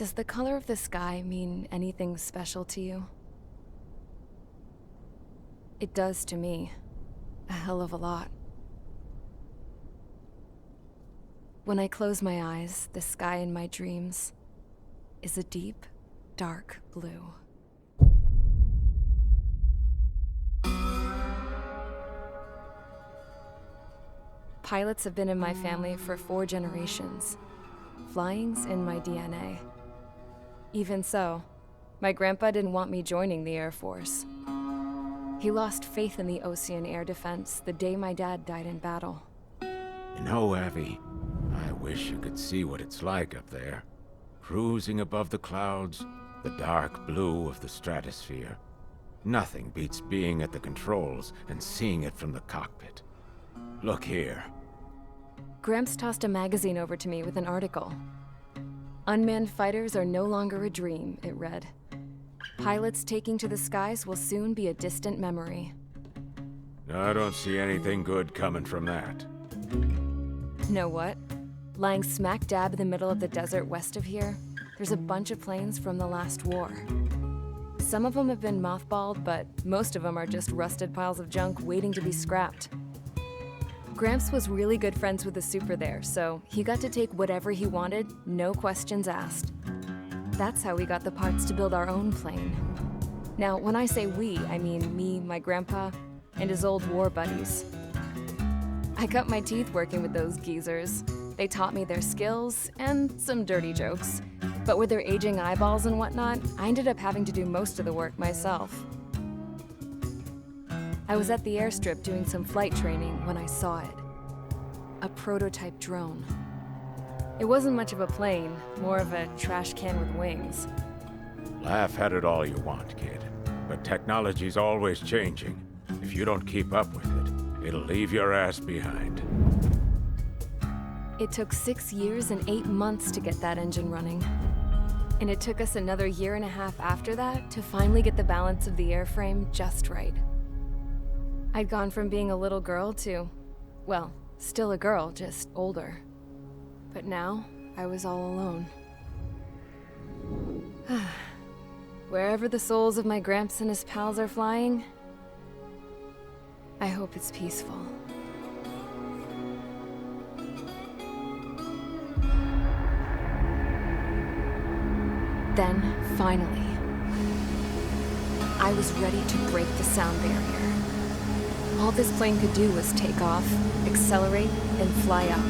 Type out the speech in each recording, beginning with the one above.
Does the color of the sky mean anything special to you? It does to me. A hell of a lot. When I close my eyes, the sky in my dreams is a deep, dark blue. Pilots have been in my family for 4 generations. Flying's in my DNA. Even so, my grandpa didn't want me joining the Air Force. He lost faith in the Ocean Air Defense the day my dad died in battle. You know, Abby, I wish you could see what it's like up there. Cruising above the clouds, the dark blue of the stratosphere. Nothing beats being at the controls and seeing it from the cockpit. Look here. Gramps tossed a magazine over to me with an article. Unmanned fighters are no longer a dream, it read. Pilots taking to the skies will soon be a distant memory. I don't see anything good coming from that. Know what? Lying smack dab in the middle of the desert west of here, there's a bunch of planes from the last war. Some of them have been mothballed, but most of them are just rusted piles of junk waiting to be scrapped. Gramps was really good friends with the super there, so he got to take whatever he wanted, no questions asked. That's how we got the parts to build our own plane. Now, when I say we, I mean me, my grandpa, and his old war buddies. I cut my teeth working with those geezers. They taught me their skills and some dirty jokes. But with their aging eyeballs and whatnot, I ended up having to do most of the work myself. I was at the airstrip doing some flight training when I saw it. A prototype drone. It wasn't much of a plane, more of a trash can with wings. Laugh at it all you want, kid. But technology's always changing. If you don't keep up with it, it'll leave your ass behind. It took 6 years and 8 months to get that engine running. And it took us another 1.5 years after that to finally get the balance of the airframe just right. I'd gone from being a little girl to, well, still a girl, just older. But now, I was all alone. Wherever the souls of my Gramps and his pals are flying, I hope it's peaceful. Then, finally, I was ready to break the sound barrier. All this plane could do was take off, accelerate, and fly up.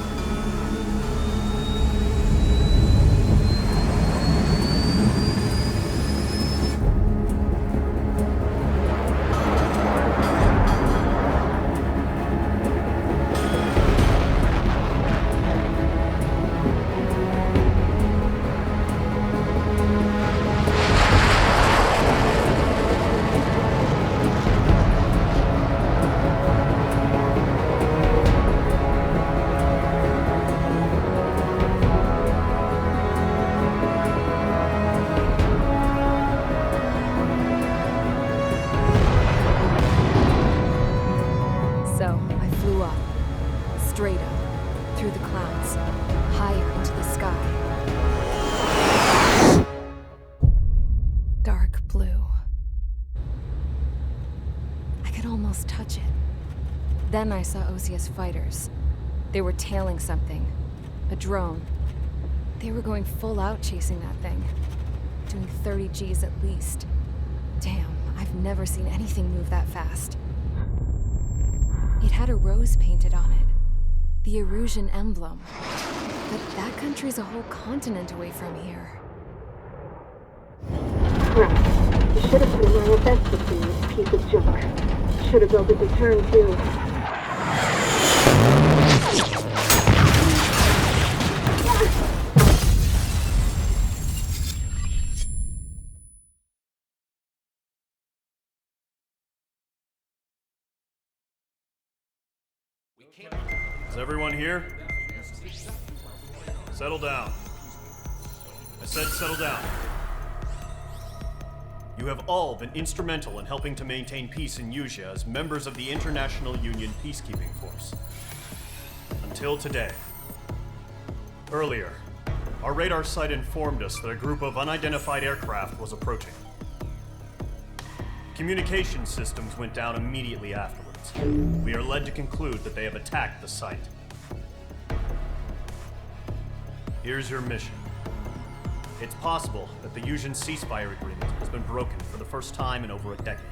Straight up, through the clouds, higher into the sky. Dark blue. I could almost touch it. Then I saw Osia's fighters. They were tailing something. A drone. They were going full out chasing that thing. Doing 30 Gs at least. Damn, I've never seen anything move that fast. It had a rose painted on it. The Erusian emblem. But that country's a whole continent away from here. Right. You should have been my best with this piece of junk. Should have built a return too. Is everyone here? Settle down. I said settle down. You have all been instrumental in helping to maintain peace in Usea as members of the International Union Peacekeeping Force. Until today. Earlier, our radar site informed us that a group of unidentified aircraft was approaching. Communication systems went down immediately afterwards. We are led to conclude that they have attacked the site. Here's your mission. It's possible that the Yuuzhan ceasefire agreement has been broken for the first time in over a decade.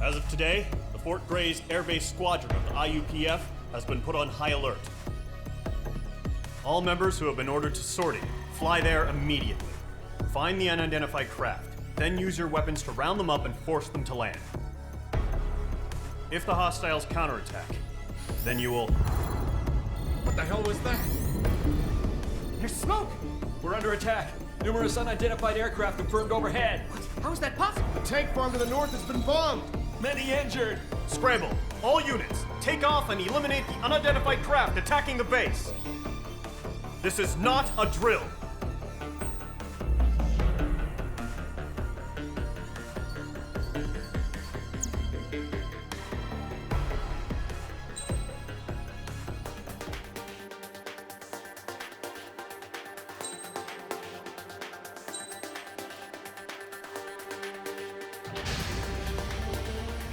As of today, the Fort Gray's Air Base Squadron of the IUPF has been put on high alert. All members who have been ordered to sortie, fly there immediately. Find the unidentified craft, then use your weapons to round them up and force them to land. If the hostiles counterattack, then you will... What the hell was that? There's smoke! We're under attack. Numerous unidentified aircraft confirmed overhead. What? How is that possible? The tank farm to the north has been bombed. Many injured. Scramble! All units, take off and eliminate the unidentified craft attacking the base! This is not a drill!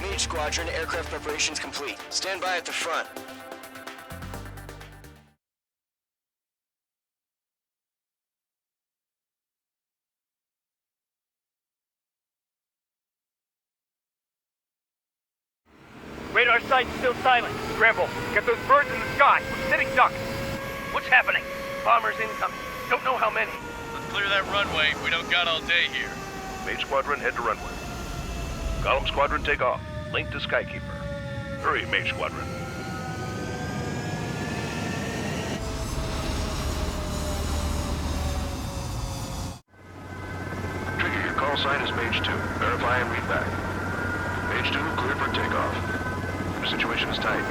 Mage Squadron, aircraft preparations complete. Stand by at the front. Radar site's still silent. Scramble. Get those birds in the sky. We're sitting ducks. What's happening? Bombers incoming. Don't know how many. Let's clear that runway. We don't got all day here. Mage Squadron, head to runway. Column Squadron, take off. Link to Skykeeper. Hurry, Mage Squadron. Trigger, your call sign is Mage 2. Verify and read back. Mage 2, clear for takeoff. Your situation is tight.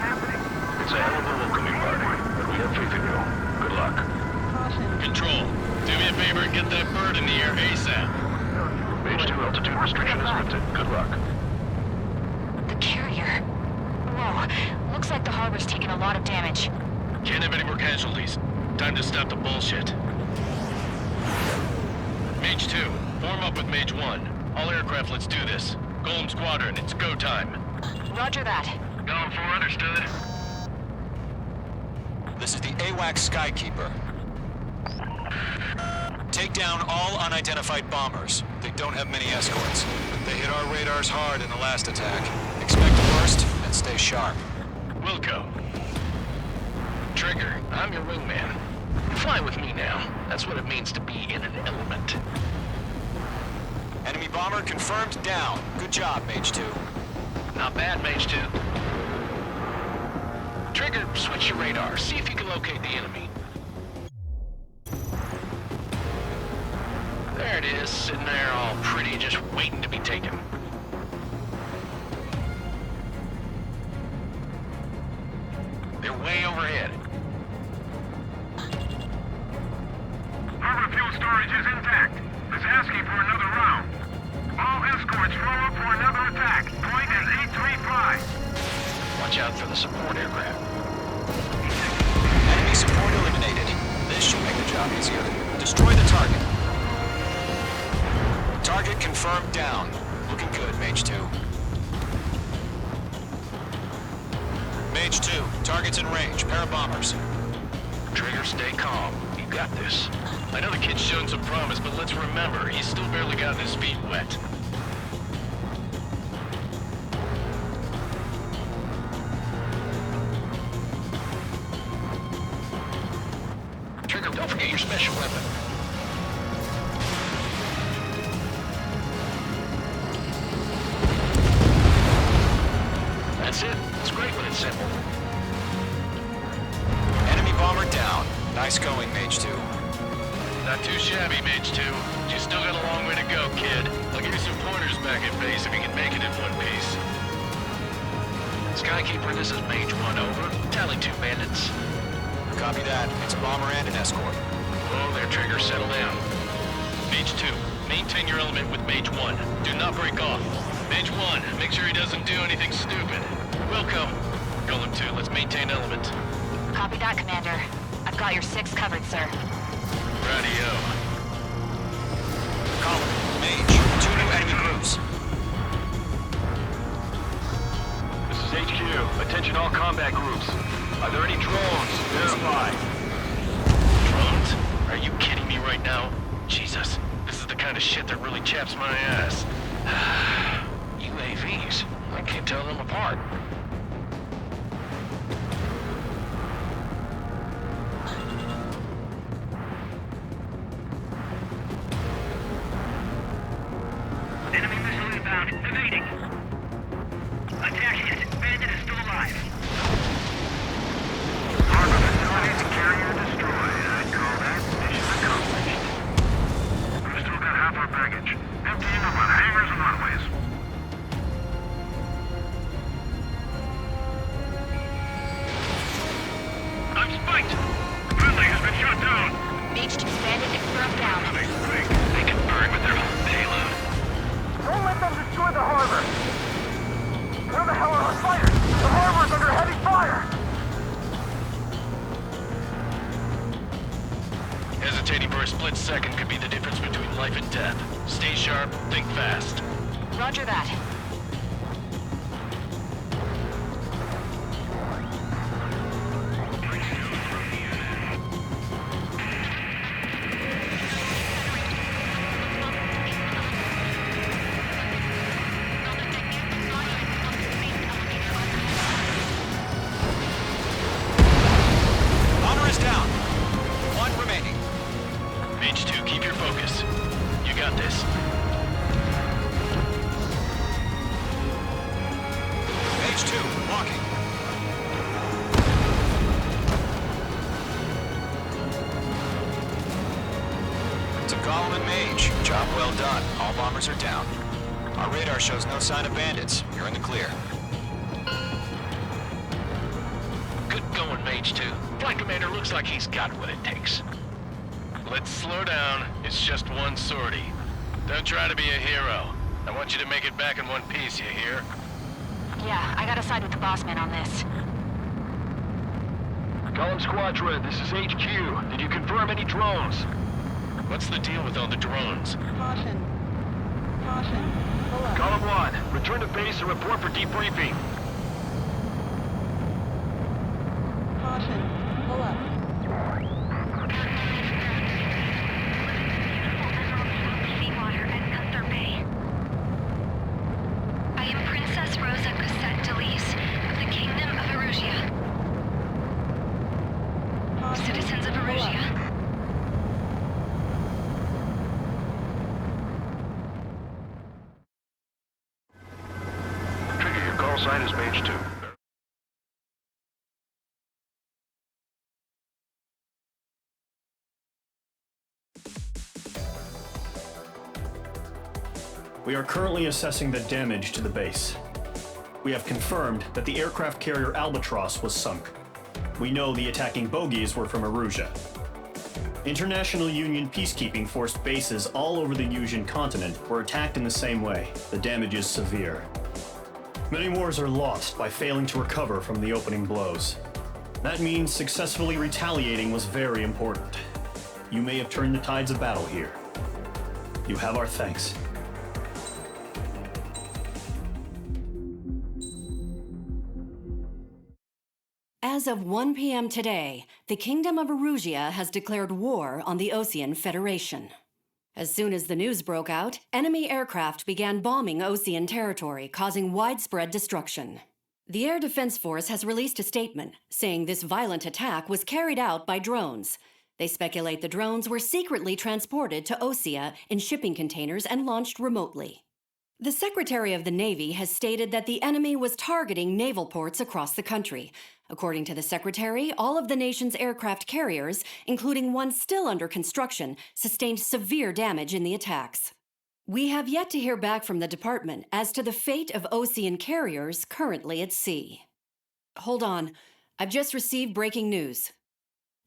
It's a hell of a welcoming party, but we have faith in you. Good luck. Control, do me a favor and get that bird in the air ASAP. Mage 2, altitude restriction is lifted. Good luck. The carrier. Whoa. Looks like the harbor's taking a lot of damage. Can't have any more casualties. Time to stop the bullshit. Mage 2, form up with Mage 1. All aircraft, let's do this. Golem Squadron, it's go time. Roger that. Going for understood. This is the AWAC Skykeeper. Take down all unidentified bombers. They don't have many escorts. They hit our radars hard in the last attack. Expect the worst and stay sharp. Wilco. Trigger, I'm your wingman. Fly with me now. That's what it means to be in an element. Enemy bomber confirmed down. Good job, Mage 2. Not bad, Mage 2. Trigger, switch your radar. See if you can locate the enemy. There it is, sitting there all pretty, just waiting to be taken. They're way overhead. Harbor fuel storage is intact. It's asking for another round. All escorts roll up for another attack. Point is 835. Watch out for the support aircraft. Enemy support eliminated. This should make the job easier. Destroy the target. Target confirmed down. Looking good, Mage 2. Mage 2, target's in range. Pair of bombers. Trigger, stay calm. You got this. I know the kid's shown some promise, but let's remember, he's still barely gotten his feet wet. Trigger, don't forget your special weapon. That's it. It's great when it's simple. Enemy bomber down. Nice going, Mage 2. Not too shabby, Mage 2. You still got a long way to go, kid. I'll give you some pointers back at base if you can make it in one piece. Skykeeper, this is Mage 1, over. Tally 2 bandits. Copy that. It's a bomber and an escort. Oh, their trigger, settle down. Mage 2, maintain your element with Mage 1. Do not break off. Mage 1, make sure he doesn't do anything stupid. Welcome. Golem 2, let's maintain element. Copy that, Commander. I've got your 6 covered, sir. Radio. Colin, Mage, 2 new enemy groups. This is HQ. Attention all combat groups. Are there any drones? Verify. Drones? Are you kidding me right now? Jesus, this is the kind of shit that really chaps my ass. UAVs? I can't tell them apart. Enemy missile inbound. Evading. Attacking it. Bandit is still alive. Harbor facilities carrier destroyed. I'd call that mission accomplished. We've still got half our baggage. Emptying them on hangars and runways. I'm spiked! Friendly has been shot down! Mage 2 bandit confirmed down. They can burn with their whole payload. Don't let them destroy the harbor! Where the hell are our fighters? The harbor's under heavy fire! Hesitating for a split second could be the difference between life and death. Stay sharp, think fast. Roger that. Bomber is down. 1 remaining. Mage 2, keep your focus. You got this. Mage 2, walking. To Gollum and Mage, job well done. All bombers are down. Our radar shows no sign of bandits. You're in the clear. Good going, Mage 2. Flight Commander looks like he's got what it takes. Let's slow down. It's just one sortie. Don't try to be a hero. I want you to make it back in one piece, you hear? Yeah, I gotta side with the boss man on this. Column Squadron, this is HQ. Did you confirm any drones? What's the deal with all the drones? Caution. Caution. Pull up. Column 1, return to base and report for debriefing. Caution. Pull up. Seawater at Gunther Bay. I am Princess Rosa Cosette Delise of the Kingdom of Erusia. Citizens of Erusia. Trigger, your call sign is Mage 2. We are currently assessing the damage to the base. We have confirmed that the aircraft carrier Albatross was sunk. We know the attacking bogies were from Erusia. International Union peacekeeping force bases all over the Yusian continent were attacked in the same way. The damage is severe. Many wars are lost by failing to recover from the opening blows. That means successfully retaliating was very important. You may have turned the tides of battle here. You have our thanks. As of 1 p.m. today, the Kingdom of Erusia has declared war on the Osean Federation. As soon as the news broke out, enemy aircraft began bombing Osean territory, causing widespread destruction. The Air Defense Force has released a statement saying this violent attack was carried out by drones. They speculate the drones were secretly transported to Osea in shipping containers and launched remotely. The Secretary of the Navy has stated that the enemy was targeting naval ports across the country. According to the Secretary, all of the nation's aircraft carriers, including one still under construction, sustained severe damage in the attacks. We have yet to hear back from the department as to the fate of Osean carriers currently at sea. Hold on, I've just received breaking news.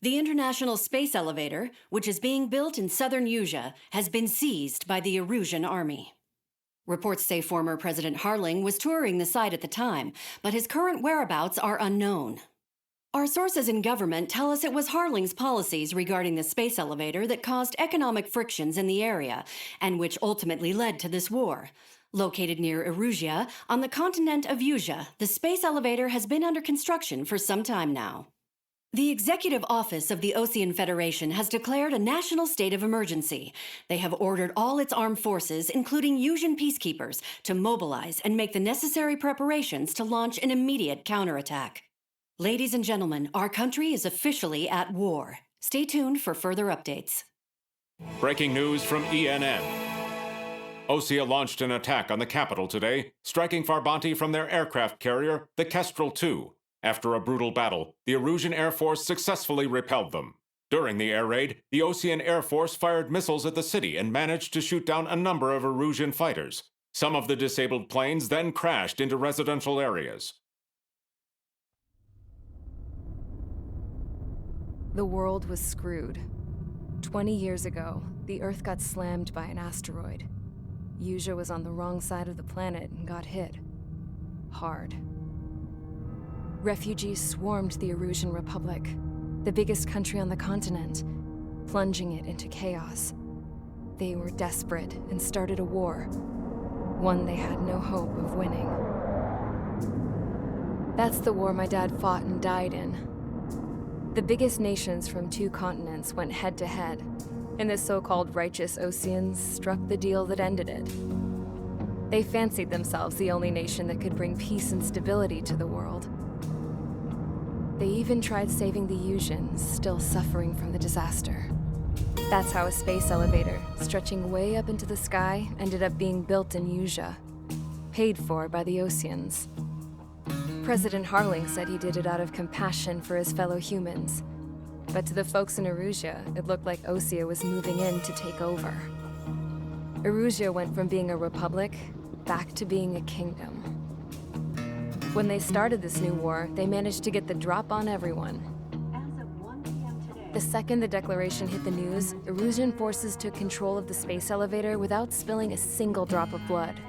The International Space Elevator, which is being built in southern Yusia, has been seized by the Erusian Army. Reports say former President Harling was touring the site at the time, but his current whereabouts are unknown. Our sources in government tell us it was Harling's policies regarding the space elevator that caused economic frictions in the area, and which ultimately led to this war. Located near Erusia, on the continent of Usia, the space elevator has been under construction for some time now. The Executive Office of the Ocean Federation has declared a national state of emergency. They have ordered all its armed forces, including Usian peacekeepers, to mobilize and make the necessary preparations to launch an immediate counterattack. Ladies and gentlemen, our country is officially at war. Stay tuned for further updates. Breaking news from ENN. Osea launched an attack on the capital today, striking Farbanti from their aircraft carrier, the Kestrel II. After a brutal battle, the Erusian Air Force successfully repelled them. During the air raid, the Osean Air Force fired missiles at the city and managed to shoot down a number of Erusian fighters. Some of the disabled planes then crashed into residential areas. The world was screwed. 20 years ago, the Earth got slammed by an asteroid. Usia was on the wrong side of the planet and got hit. Hard. Refugees swarmed the Erusian Republic, the biggest country on the continent, plunging it into chaos. They were desperate and started a war, one they had no hope of winning. That's the war my dad fought and died in. The biggest nations from 2 continents went head-to-head, and the so-called righteous Oseans struck the deal that ended it. They fancied themselves the only nation that could bring peace and stability to the world. They even tried saving the Usians, still suffering from the disaster. That's how a space elevator, stretching way up into the sky, ended up being built in Usia, paid for by the Oseans. President Harling said he did it out of compassion for his fellow humans. But to the folks in Erusia, it looked like Osea was moving in to take over. Erusia went from being a republic back to being a kingdom. When they started this new war, they managed to get the drop on everyone. The second the declaration hit the news, Erusian forces took control of the space elevator without spilling a single drop of blood.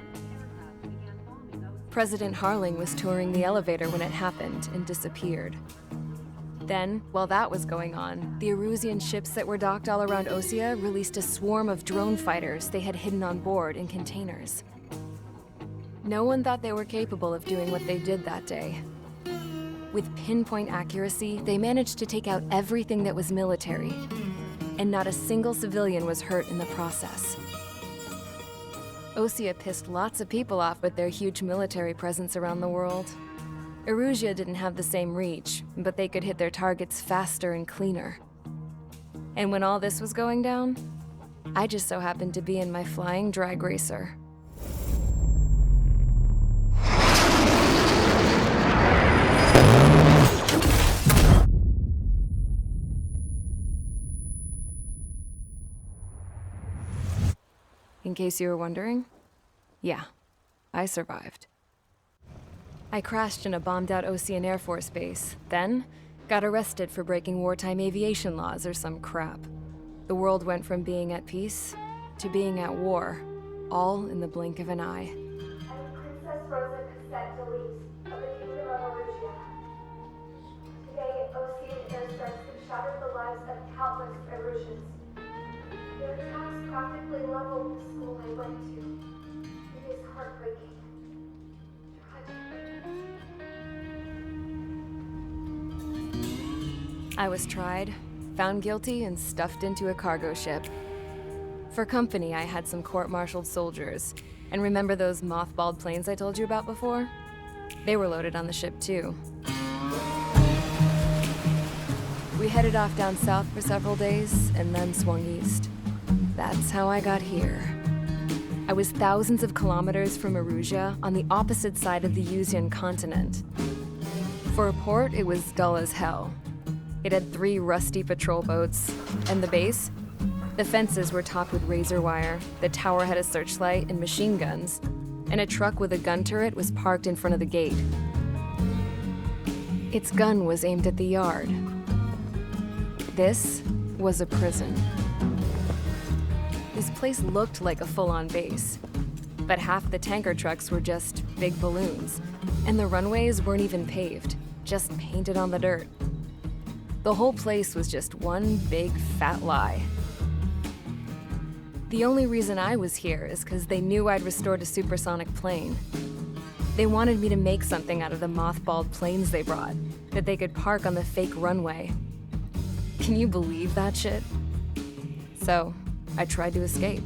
President Harling was touring the elevator when it happened and disappeared. Then, while that was going on, the Erusian ships that were docked all around Osea released a swarm of drone fighters they had hidden on board in containers. No one thought they were capable of doing what they did that day. With pinpoint accuracy, they managed to take out everything that was military, and not a single civilian was hurt in the process. Osea pissed lots of people off with their huge military presence around the world. Erusia didn't have the same reach, but they could hit their targets faster and cleaner. And when all this was going down, I just so happened to be in my flying drag racer. In case you were wondering, yeah, I survived. I crashed in a bombed-out Osean Air Force base, then got arrested for breaking wartime aviation laws or some crap. The world went from being at peace to being at war, all in the blink of an eye. I'm Princess Rosa Cassette Delete of the Kingdom of Erusia. Today, Osean airstrikes have shattered the lives of countless Erusians. Their attacks practically leveled the school I went to. It is heartbreaking. I was tried, found guilty, and stuffed into a cargo ship. For company, I had some court-martialed soldiers. And remember those mothballed planes I told you about before? They were loaded on the ship, too. We headed off down south for several days, and then swung east. That's how I got here. I was thousands of kilometers from Erusia, on the opposite side of the Usian continent. For a port, it was dull as hell. It had 3 rusty patrol boats, and the base? The fences were topped with razor wire, the tower had a searchlight and machine guns, and a truck with a gun turret was parked in front of the gate. Its gun was aimed at the yard. This was a prison. This place looked like a full-on base, but half the tanker trucks were just big balloons, and the runways weren't even paved, just painted on the dirt. The whole place was just one big fat lie. The only reason I was here is because they knew I'd restored a supersonic plane. They wanted me to make something out of the mothballed planes they brought, that they could park on the fake runway. Can you believe that shit? So, I tried to escape.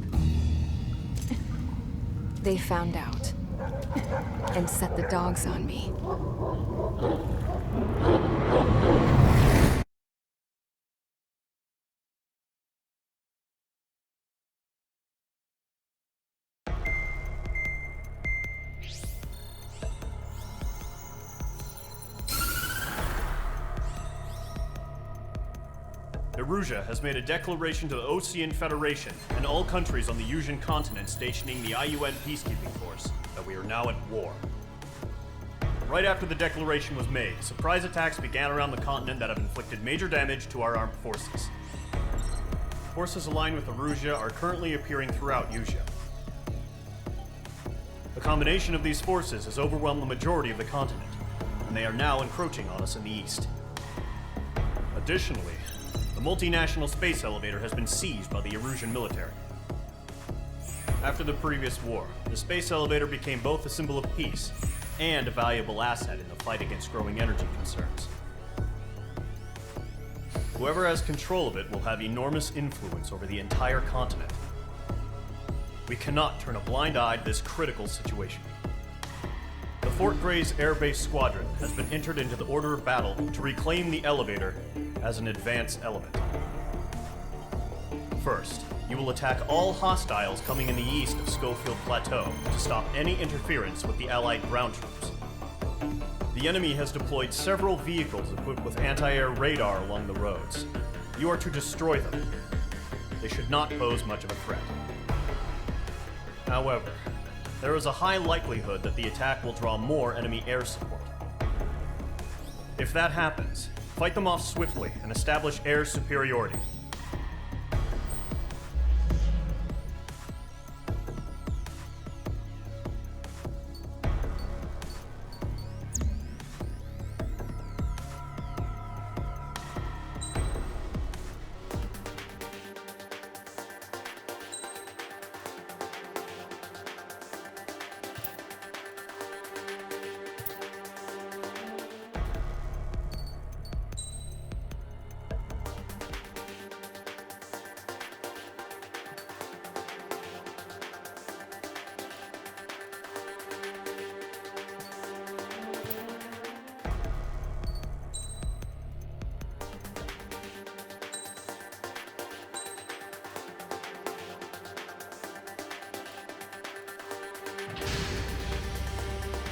They found out and set the dogs on me. Erusia has made a declaration to the Ocean Federation and all countries on the Usian continent stationing the IUN peacekeeping force that we are now at war. Right after the declaration was made, surprise attacks began around the continent that have inflicted major damage to our armed forces. Forces aligned with Erusia are currently appearing throughout Usia. The combination of these forces has overwhelmed the majority of the continent, and they are now encroaching on us in the east. Additionally, the multinational space elevator has been seized by the Erusian military. After the previous war, the space elevator became both a symbol of peace and a valuable asset in the fight against growing energy concerns. Whoever has control of it will have enormous influence over the entire continent. We cannot turn a blind eye to this critical situation. The Fort Gray's Air Base Squadron has been entered into the order of battle to reclaim the elevator as an advance element. First, you will attack all hostiles coming in the east of Schofield Plateau to stop any interference with the Allied ground troops. The enemy has deployed several vehicles equipped with anti-air radar along the roads. You are to destroy them. They should not pose much of a threat. However, there is a high likelihood that the attack will draw more enemy air support. If that happens, fight them off swiftly and establish air superiority.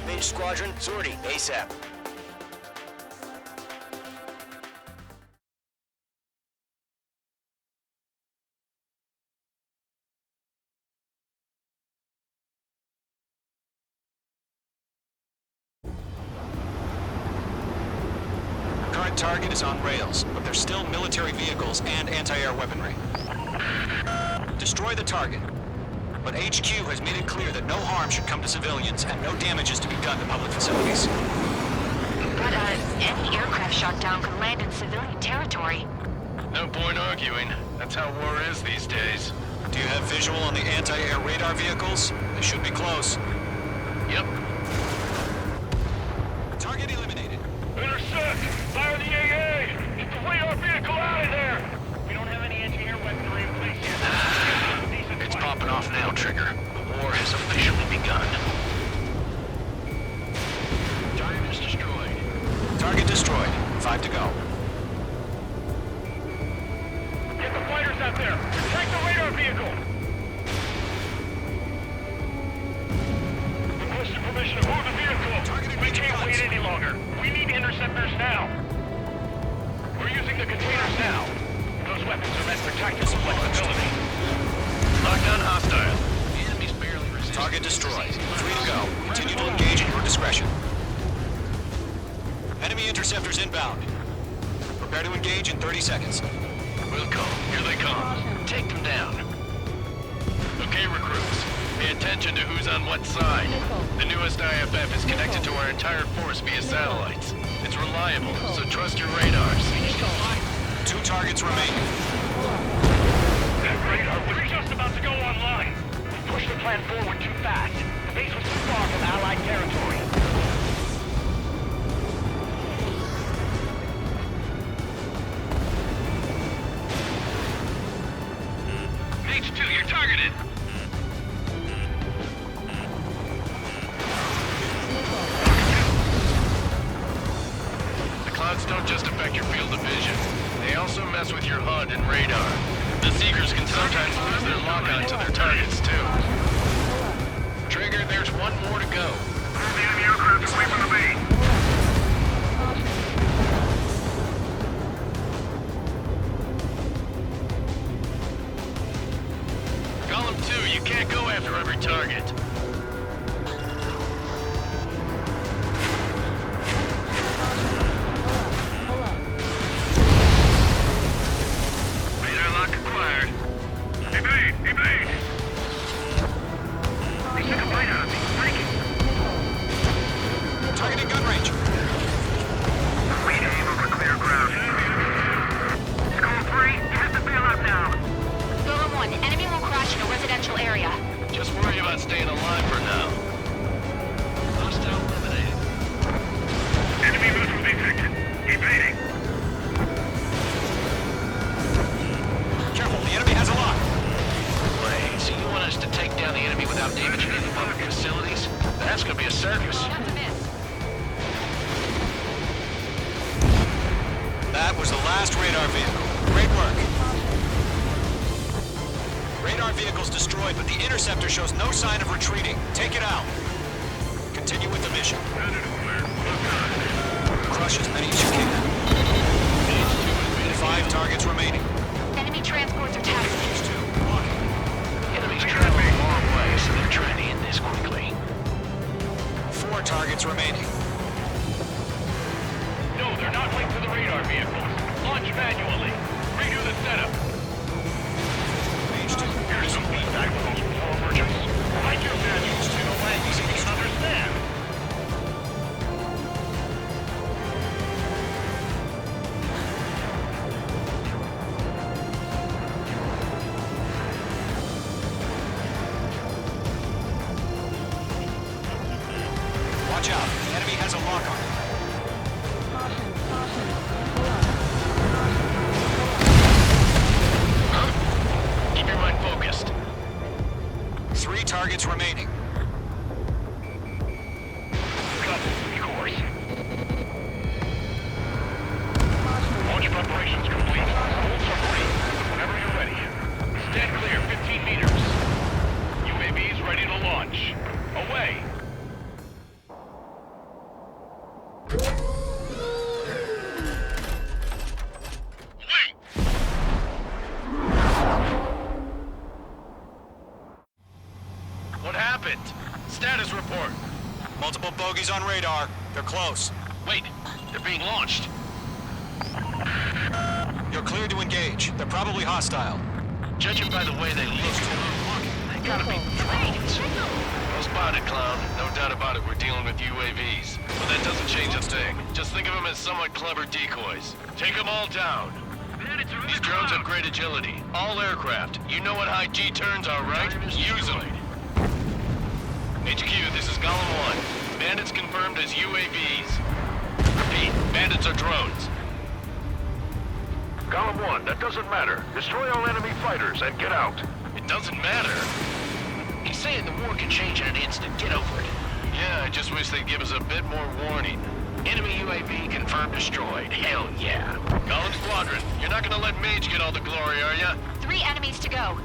Mage Squadron, sortie, ASAP. Current target is on rails, but there's still military vehicles and anti-air weaponry. Destroy the target. But HQ has made it clear that no harm should come to civilians and no damage is to be done to public facilities. But, any aircraft shot down could land in civilian territory. No point arguing. That's how war is these days. Do you have visual on the anti-air radar vehicles? They should be close. Yep. Target eliminated. Intercept! Fire the AA! Get the radar vehicle out of there! We don't have any anti-air weaponry in place yet. It's popping off now, Trigger. The war has officially begun. Target is destroyed. Target destroyed. 5 to go. Get the fighters out there! Take the radar vehicle! Requesting permission to move the vehicle! We can't wait any longer! We need interceptors now! We're using the containers now! Those weapons are meant for tactical flexibility. Lockdown hostile. The enemy's barely resisting. Target destroyed. 3 to go. Continue to engage at your discretion. Enemy interceptors inbound. Prepare to engage in 30 seconds. We'll come. Here they come. Take them down. Okay, recruits. Pay attention to who's on what side. The newest IFF is connected to our entire force via satellites. It's reliable, so trust your radars. 2 targets remaining. Radar, we're just about to go online. We pushed the plan forward too fast. The base was too far from Allied territory. H2, you're targeted. The clouds don't just affect your field of vision. They also mess with your HUD and radar. The Seekers can sometimes lose their lock-on to their targets, too. Trigger, there's one more to go. Move the enemy aircraft away from the base. Column 2, you can't go after every target. Radar lock acquired. Evade! Evade! They took a bite out of me. Breaking. Targeting gun range. We aim over clear ground. Skull 3, you have to bail out now. Golem 1, enemy will crash in a residential area. Just worry about staying alive for now. Hostile eliminated. Enemy missile detected. Evading. Careful, the enemy has a lock. Wait, so you want us to take down the enemy without damaging any public facilities? That's gonna be a circus. Not to miss. That was the last radar vehicle. Great work. Radar vehicle's destroyed, but the interceptor shows no sign of retreating. Take it out. Continue with the mission. Crush as many as you can. 5 targets remaining. Enemy transports are taxiing. Enemies traveling a long way, so they're trying to end this quickly. 4 targets remaining. No, they're not linked to the radar vehicles. Launch manually. Redo the setup. Here's some feedback with those poor merchants. Write your manuals to the language you can understand. Watch out. The enemy has a lock on it. Keep your mind focused. 3 targets remaining. Cut course. Launch preparations complete. Hold submarine. Whenever you're ready. Stand clear 15 meters. UAVs ready to launch. Away. What happened? Status report. Multiple bogies on radar. They're close. Wait, they're being launched. You're cleared to engage. They're probably hostile. Judging by the way they look, they gotta be drones. Well spotted, clown. No doubt about it, we're dealing with UAVs. But that doesn't change a thing. Just think of them as somewhat clever decoys. Take them all down. These drones have great agility. All aircraft. You know what high G turns are, right? Use them. HQ, this is Golem 1. Bandits confirmed as UAVs. Repeat, bandits are drones. Column 1, that doesn't matter. Destroy all enemy fighters and get out. It doesn't matter. He's saying the war can change in an instant. Get over it. Yeah, I just wish they'd give us a bit more warning. Enemy UAV confirmed destroyed. Hell yeah. Golem Squadron, you're not gonna let Mage get all the glory, are ya? 3 enemies to go.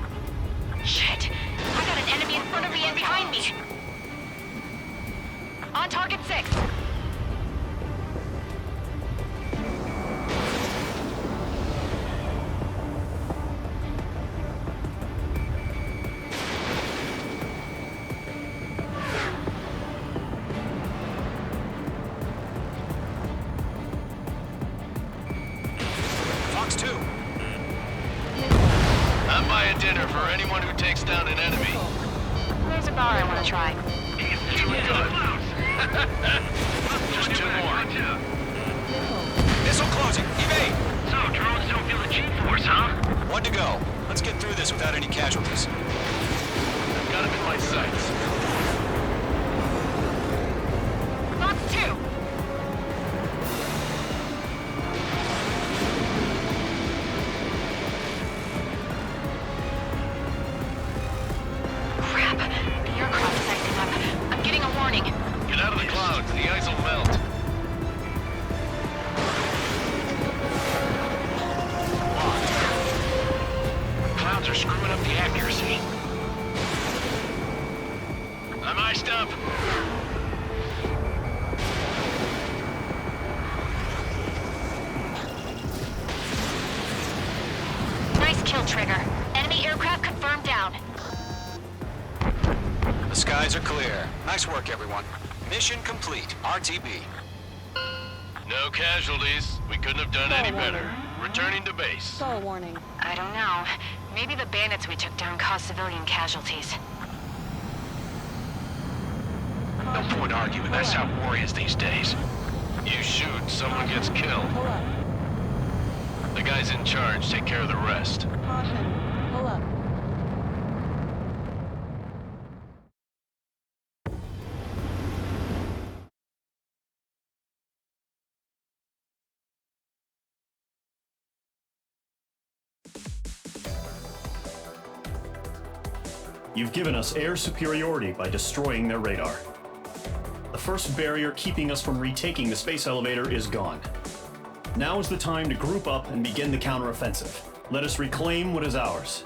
Shit. I got an enemy in front of me and behind me. On target 6. Fox 2. I'm buying dinner for anyone who takes down an enemy. There's a bar I want to try. Doing good. Just 2 more. Missile closing. Evade. So, drones still Feel the G-force, huh? One to go. Let's get through this without any casualties. I've got him in my sights. That's two. Crap. The aircraft is acting up. I'm getting a warning. Get out of the clouds. The ice will melt. Clouds are screwing up the accuracy. I'm iced up. Nice kill, Trigger. Enemy aircraft confirmed down. The skies are clear. Nice work, everyone. Mission complete. RTB. No casualties. We couldn't have done any better. Returning to base. Star warning. I don't know. Maybe the bandits we took down caused civilian casualties. No point arguing. That's how war is these days. You shoot, someone gets killed. Pull up. The guys in charge take care of the rest. Caution. Pull up. You've given us air superiority by destroying their radar. The first barrier keeping us from retaking the space elevator is gone. Now is the time to group up and begin the counteroffensive. Let us reclaim what is ours.